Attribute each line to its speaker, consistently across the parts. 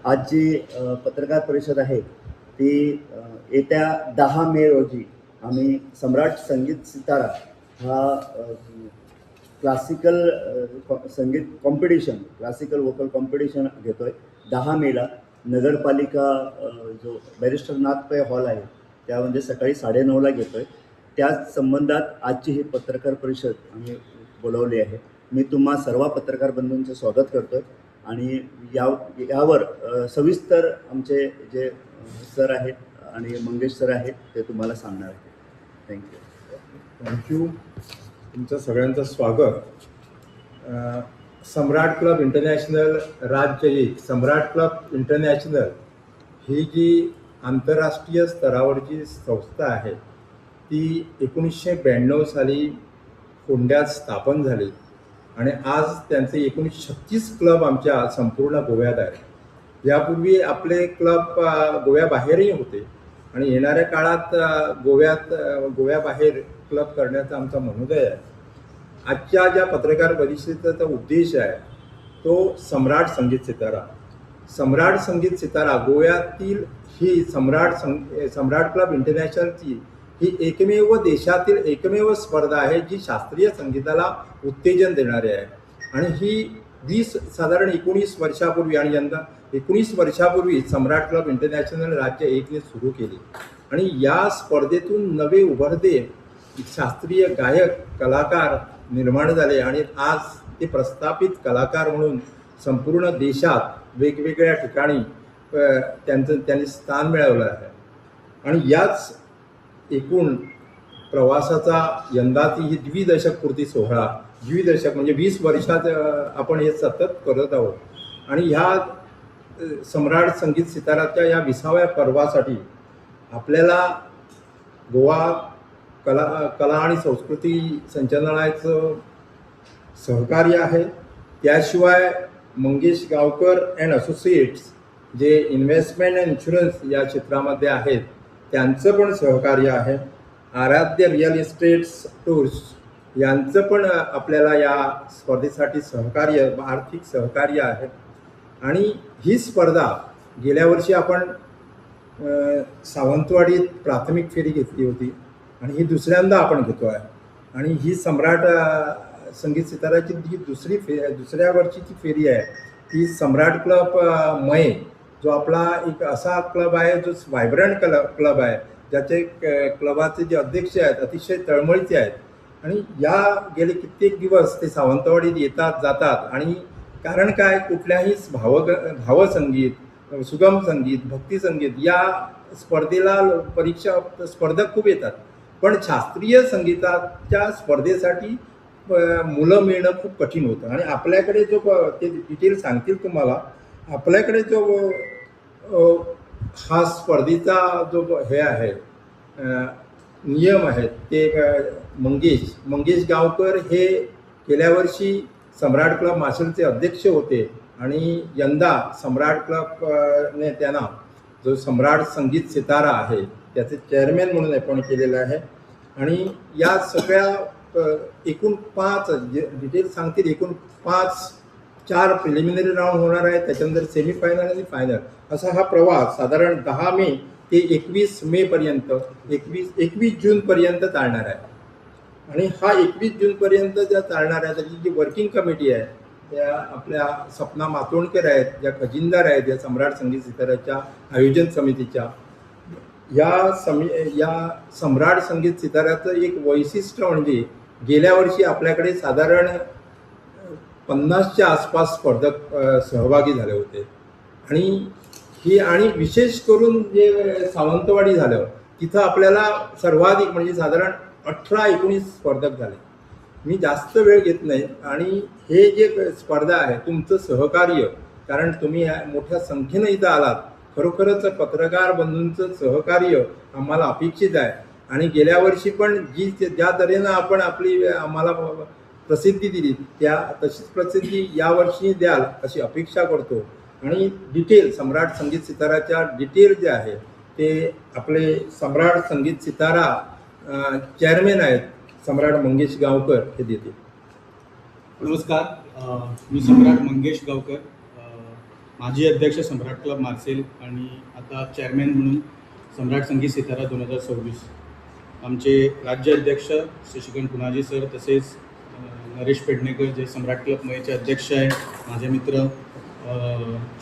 Speaker 1: आज जी पत्रकार परिषद आहे ती येत्या 10 मे रोजी आम्ही सम्राट संगीत सितारा हा क्लासिकल संगीत कॉम्पिटिशन, क्लासिकल वोकल कॉम्पिटिशन घेतोय 10 मेला नगरपालिका जो बॅरिस्टर नाथ पै हॉल आहे त्यामध्ये सकाळी 9:30ला घेतोय. त्याच संबंधात आजची ही पत्रकार परिषद आम्ही बोलवली आहे. मी तुम्हा सर्व पत्रकार बंधूंचं स्वागत करतोय आणि यावर सविस्तर आमचे जे सर आहेत आणि मंगेश सर आहेत ते तुम्हाला सांगणार आहेत.
Speaker 2: थँक्यू. तुमचं सगळ्यांचं स्वागत. सम्राट क्लब इंटरनॅशनल राज्य 1 सम्राट क्लब इंटरनॅशनल ही जी आंतरराष्ट्रीय स्तरावरची संस्था आहे ती 1992 साली फोंड्यात स्थापन झाली आणि आज त्यांचे 1936 क्लब आमच्या संपूर्ण गोव्यात आहेत. यापूर्वी आपले क्लब गोव्याबाहेरही होते आणि येणाऱ्या काळात गोव्याबाहेर क्लब करण्याचा आमचा मनोदय आहे. आजच्या ज्या पत्रकार परिषदेचा उद्देश आहे तो सम्राट संगीत सितारा गोव्यातील ही सम्राट क्लब इंटरनॅशनलची ही देशातील एकमेव स्पर्धा आहे जी शास्त्रीय संगीताला उत्तेजन देणारी आहे. आणि ही साधारण 19 वर्षापूर्वी आणि यंदा 19 वर्षापूर्वी सम्राट क्लब इंटरनॅशनल राज्य 1ने सुरू केली आणि या स्पर्धेतून नवे उभरते शास्त्रीय गायक कलाकार निर्माण झाले आणि आज ते प्रस्थापित कलाकार म्हणून संपूर्ण देशात वेगवेगळ्या ठिकाणी त्यांनी स्थान मिळवलं आहे. आणि याच एकूण प्रवासाचा यंदाची ही द्विदशकपूर्ती सोहळा, द्विदशक म्हणजे 20 वर्षात आपण हे सतत करत आहोत. आणि ह्या सम्राट संगीत सिताराच्या या 20व्या पर्वासाठी आपल्याला गोवा कला आणि संस्कृती संचालनालयाचं सहकार्य आहे. त्याशिवाय मंगेश गावकर अँड असोसिएट्स जे इन्व्हेस्टमेंट अँड इन्शुरन्स या क्षेत्रामध्ये आहेत त्यांचं पण सहकार्य आहे. आराध्य रिअल इस्टेट्स टूर्स यांचं पण आपल्याला या स्पर्धेसाठी आर्थिक सहकार्य आहे. आणि ही स्पर्धा गेल्या वर्षी आपण सावंतवाडीत प्राथमिक फेरी घेतली होती आणि ही दुसऱ्यांदा आपण घेतो आहे. आणि ही सम्राट संगीत सिताराची जी दुसऱ्या वर्षीची फेरी आहे ती सम्राट क्लब मये जो आपला एक असा क्लब आहे जो व्हायब्रंट क्लब आहे, ज्याचे क्लबाचे जे अध्यक्ष आहेत अतिशय तळमळीचे आहेत. आणि या गेले कित्येक दिवस ते सावंतवाडीत येतात जातात. आणि कारण काय, कुठल्याही भावसंगीत, सुगम संगीत, भक्ती संगीत या स्पर्धेला स्पर्धक खूप येतात, पण शास्त्रीय संगीताच्या स्पर्धेसाठी मुलं मिळणं खूप कठीण होतं. आणि आपल्याकडे जो ते डिटेल सांगतील तुम्हाला, आपल्याकडे जो हा स्पर्धेचा जो हे आहे नियम आहेत ते मंगेश गावकर हे गेल्या वर्षी सम्राट क्लब माशेलचे अध्यक्ष होते आणि यंदा सम्राट क्लबने त्यांना जो सम्राट संगीत सितारा आहे त्याचे चेअरमॅन म्हणून अपॉइंट केलेलं आहे. आणि या सगळ्या एकूण 5 डिटेल सांगतील, एकूण 4 प्रिलिमिनरी राऊंड होणार आहे, त्याच्यानंतर सेमीफायनल आणि फायनल असा हा प्रवास साधारण 10 मे ते 21 मे पर्यंत 21 जूनपर्यंत चालणार आहे. आणि हा 21 जूनपर्यंत ज्या चालणार आहे त्याची जी वर्किंग कमिटी आहे त्या आपल्या सपना मातोंडकर आहेत, ज्या खजिनदार आहेत या सम्राट संगीत सिताराच्या आयोजन समितीच्या. या सम्राट संगीत सिताराचं एक वैशिष्ट्य म्हणजे गेल्या वर्षी आपल्याकडे साधारण 50च्या आसपास स्पर्धक सहभागी झाले होते. आणि विशेष करून जे सावंतवाडी झालं तिथं आपल्याला सर्वाधिक म्हणजे साधारण 18-19 स्पर्धक झाले. मी जास्त वेळ घेत नाही. आणि हे जे स्पर्धा आहे तुमचं सहकार्य, कारण तुम्ही मोठ्या संख्येनं इथं आलात, खरोखरच पत्रकार बंधूंचं सहकार्य आम्हाला अपेक्षित आहे. आणि गेल्या वर्षी पण ज्या तऱ्हेनं आपण आम्हाला प्रसिद्धी दिली तशीच प्रसिद्धी यावर्षी द्याल अशी अपेक्षा करतो. आणि डिटेल सम्राट संगीत सिताराच्या डिटेल जे आहे ते आपले सम्राट संगीत सितारा चेअरमॅन आहेत सम्राट मंगेश गावकर हे देते.
Speaker 3: नमस्कार, मी सम्राट मंगेश गावकर, माजी अध्यक्ष सम्राट क्लब मार्सेल आणि आता चेअरमॅन म्हणून सम्राट संगीत सितारा 2026. आमचे राज्य अध्यक्ष शशिकांत पुनाजी सर, तसेच नरेश पेडणेकर जे सम्राट क्लब मयचे अध्यक्ष आहे, माझे मित्र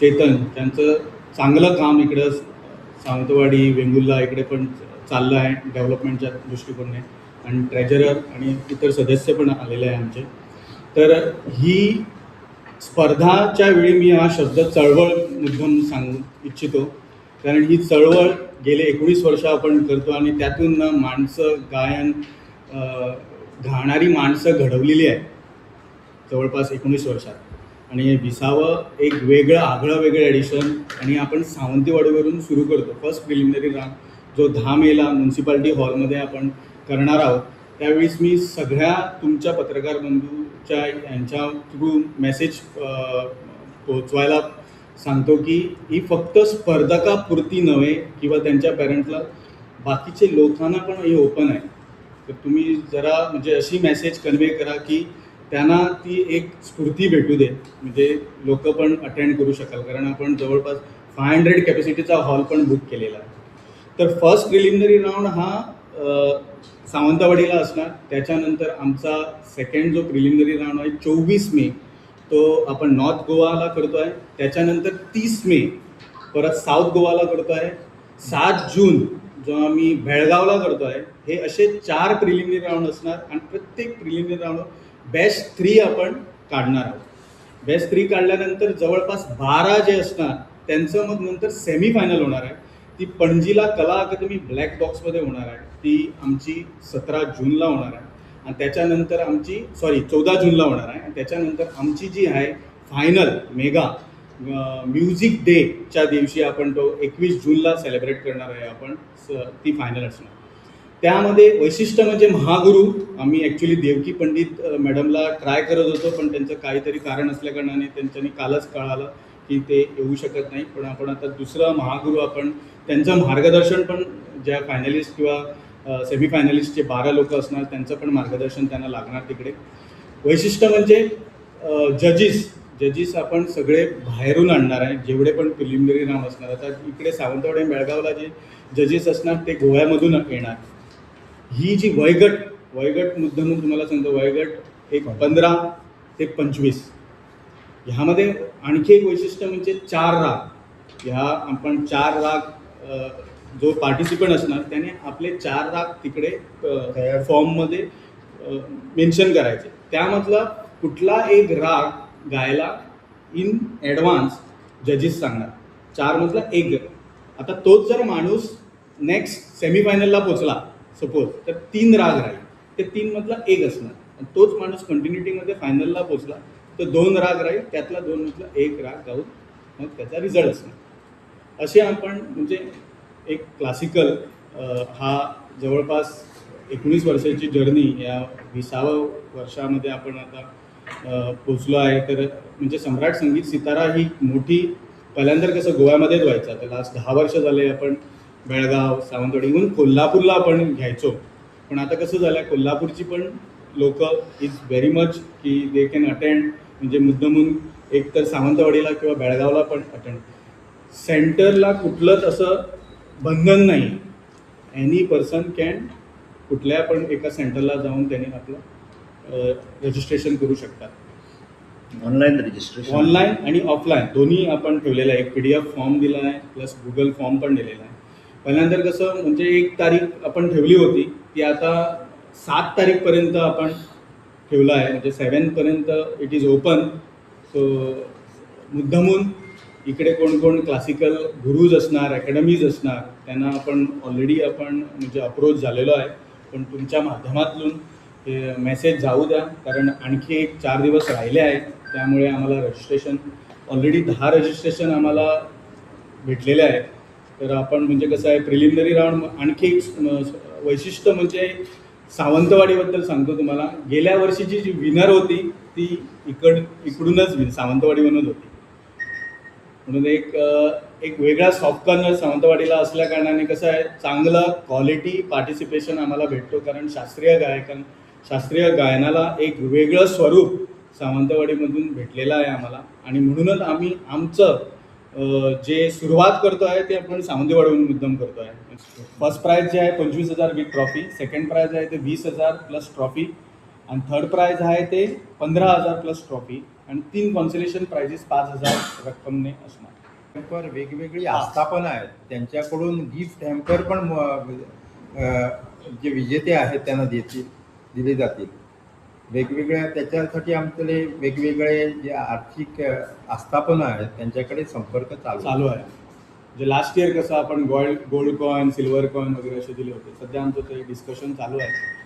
Speaker 3: चेतन, त्यांचं चांगलं काम इकडं सावंतवाडी वेंगुर्ला इकडे पण चाललं आहे डेव्हलपमेंटच्या दृष्टिकोनाने, आणि ट्रेजरर आणि इतर सदस्य पण आलेले आहे आमचे. तर ही स्पर्धाच्या वेळी मी हा शब्द चळवळ मुद्दाम सांगू इच्छितो, कारण ही चळवळ गेले 19 वर्ष आपण करतो आणि त्यातून माणसं गायन गाणारी माणसं घडवलेली आहे जवळपास 19 वर्षात. आणि 20वं एक आगळं वेगळं ॲडिशन, आणि आपण सावंतवाडीवरून सुरू करतो. फर्स्ट प्रिलिमिनरी राऊंड जो 10 मेला म्युन्सिपाल्टी हॉलमध्ये आपण करणार आहोत. त्यावेळेस मी सगळ्या तुमच्या पत्रकार बंधूच्या यांच्या थ्रू मेसेज पोचवायला सांगतो की ही फक्त स्पर्धकापुरती नव्हे किंवा त्यांच्या पॅरेंट्सला, बाकीचे लोकांना पण ही ओपन आहे. तर तुम्ही जरा म्हणजे अशी मेसेज कन्वे करा की त्यांना ती एक स्फूर्ती भेटू दे, म्हणजे लोक पण अटेंड करू शकाल, कारण आपण जवळपास 500 कॅपॅसिटीचा हॉल पण बुक केलेला आहे. तर फर्स्ट प्रिलिमिनरी राऊंड हा सावंतवाडीला असणार. त्याच्यानंतर आमचा सेकंड जो प्रिलिमिनरी राऊंड आहे 24 मे तो आपण नॉर्थ गोवाला करतो आहे. त्याच्यानंतर 30 मे परत साऊथ गोवाला करतो आहे. 7 जून जो आम्ही बेळगावला करतो आहे. हे असे 4 प्रिलिमिनरी राऊंड असणार आणि प्रत्येक प्रिलिमिनरी राऊंड बेस्ट 3 आपण काढणार आहोत. बेस्ट 3 काढल्यानंतर जवळपास 12 जे असणार त्यांचं मग नंतर सेमीफायनल होणार आहे. ती पणजीला कला अकादमी ब्लॅक बॉक्समध्ये होणार आहे. ती आमची 17 जूनला होणार आहे. आणि त्याच्यानंतर आमची 14 जूनला होणार आहे. आणि त्याच्यानंतर आमची जी आहे फायनल मेगा म्युझिक डेच्या दिवशी आपण तो 21 जूनला सेलिब्रेट करणार आहे आपण. ती फायनल असणार. त्यामध्ये वैशिष्ट्य म्हणजे महागुरू. आम्ही ॲक्च्युली देवकी पंडित मॅडमला ट्राय करत होतो, पण त्यांचं काहीतरी कारण असल्याकारणाने त्यांच्यानी कालच कळालं की ते येऊ शकत नाही. पण आपण आता दुसरा महागुरू आपण त्यांचं मार्गदर्शन पण ज्या फायनलिस्ट किंवा सेमीफायनलिस्टचे 12 लोक असणार त्यांचं पण मार्गदर्शन त्यांना लागणार तिकडे. वैशिष्ट्य म्हणजे जजेस आपण सगळे बाहेरून आणणार आहे, जेवढे पण प्रिलिमिनरी राऊंड असणार. आता इकडे सावंतवाडी बेळगावला जे जजेस असणार ते गोव्यामधून येणार. ही जी वयोगट मुद्दाम तुम्हाला सांगतो, वयोगट एक 15 ते 25. ह्यामध्ये आणखी एक वैशिष्ट्य म्हणजे 4 राग. ह्या आपण 4 राग जो पार्टिसिपंट असणार त्याने आपले 4 राग तिकडे फॉर्ममध्ये मेन्शन करायचे. त्यामधला कुठला एक राग गायला इन ॲडव्हान्स जजेस सांगणार. 4 मधला एक. आता तोच जर माणूस नेक्स्ट सेमीफायनलला पोचला सपोज, तर 3 राग राहील. ते 3 मधला एक असणार. आणि तोच माणूस कंटिन्युटीमध्ये फायनलला पोचला तर 2 राग राहील. त्यातला 2 मधला एक राग गाऊन मग त्याचा रिझल्ट असणार. असे आपण म्हणजे एक क्लासिकल हा जवळपास 19 वर्षाची जर्नी या 20व्या वर्षामध्ये आपण आता पोचलो आहे. तर म्हणजे सम्राट संगीत सितारा ही मोठी पहिल्यांदा कसं गोव्यामध्येच व्हायचं. आता लास्ट 10 वर्ष झाले आपण बेळगाव, सावंतवाडी, इव्हन कोल्हापूरला आपण घ्यायचो. पण आता कसं झालं आहे, कोल्हापूरची पण लोक इज व्हेरी मच की दे कॅन अटेंड, म्हणजे मुद्दामून एक तर सावंतवाडीला किंवा बेळगावला पण अटेंड. सेंटरला कुठलंच असं बंधन नाही. एनी पर्सन कॅन कुठल्या पण एका सेंटरला जाऊन त्यांनी आपलं रजिस्ट्रेशन करू शकतात.
Speaker 1: ऑनलाईन रजिस्ट्रेशन,
Speaker 3: ऑनलाईन आणि ऑफलाईन दोन्ही आपण ठेवलेलं आहे. एक PDF फॉर्म दिला आहे, प्लस गुगल फॉर्म पण दिलेला आहे. पहिल्यांदा कसं म्हणजे 1 तारीख आपण ठेवली होती, ती आता 7 तारीखपर्यंत आपण ठेवलं आहे. म्हणजे 7पर्यंत इट इज ओपन. सो मुद्दामून इकडे कोण क्लासिकल गुरुज असणार, अकॅडमीज असणार, त्यांना आपण ऑलरेडी आपण म्हणजे अप्रोच झालेलो आहे. पण तुमच्या माध्यमातून हे मेसेज जाऊ द्या, कारण आणखी एक 4 दिवस राहिले आहेत. त्यामुळे आम्हाला रजिस्ट्रेशन ऑलरेडी 10 रजिस्ट्रेशन आम्हाला भेटलेले आहेत. तर आपण म्हणजे कसं आहे प्रिलिमिनरी राऊंड आणखी एक वैशिष्ट्य म्हणजे सावंतवाडीबद्दल सांगतो तुम्हाला. गेल्या वर्षीची जी विनर होती ती इकडूनच सावंतवाडीवरूनच होती. म्हणून एक वेगळा सॉफ्ट कॉर्नर सावंतवाडीला असल्या कारणाने कसं आहे चांगलं क्वालिटी पार्टिसिपेशन आम्हाला भेटतो. कारण शास्त्रीय गायनाला एक वेगळं स्वरूप सावंतवाडीमधून भेटलेलं आहे आम्हाला. आणि म्हणूनच आम्ही आमचं जे सुरुवात करतो आहे ते आपण सावंतवाडीहून मुद्दाम करतो आहे. फर्स्ट प्राइज जे आहे 25,000 विथ ट्रॉफी, सेकंड प्राइज आहे ते 20,000 प्लस ट्रॉफी आणि थर्ड प्राइज आहे ते 15,000 प्लस ट्रॉफी आणि 3 कॉन्सलेशन प्राइजेस 5,000 रक्कमने असणार.
Speaker 2: हॅम्पर वेगवेगळी आस्थापना आहेत, त्यांच्याकडून गिफ्ट हॅम्पर पण जे विजेते आहेत त्यांना दिले जातील. वेगवेगळ्या त्याच्यासाठी आमच्याकडे वेगवेगळे जे आर्थिक आस्थापना आहेत त्यांच्याकडे संपर्क
Speaker 3: चालू आहे. जे लास्ट इयर कसं आपण गोल्ड कॉईन, सिल्वर कॉईन वगैरे असे दिले होते, सध्या आमचं ते डिस्कशन चालू आहे.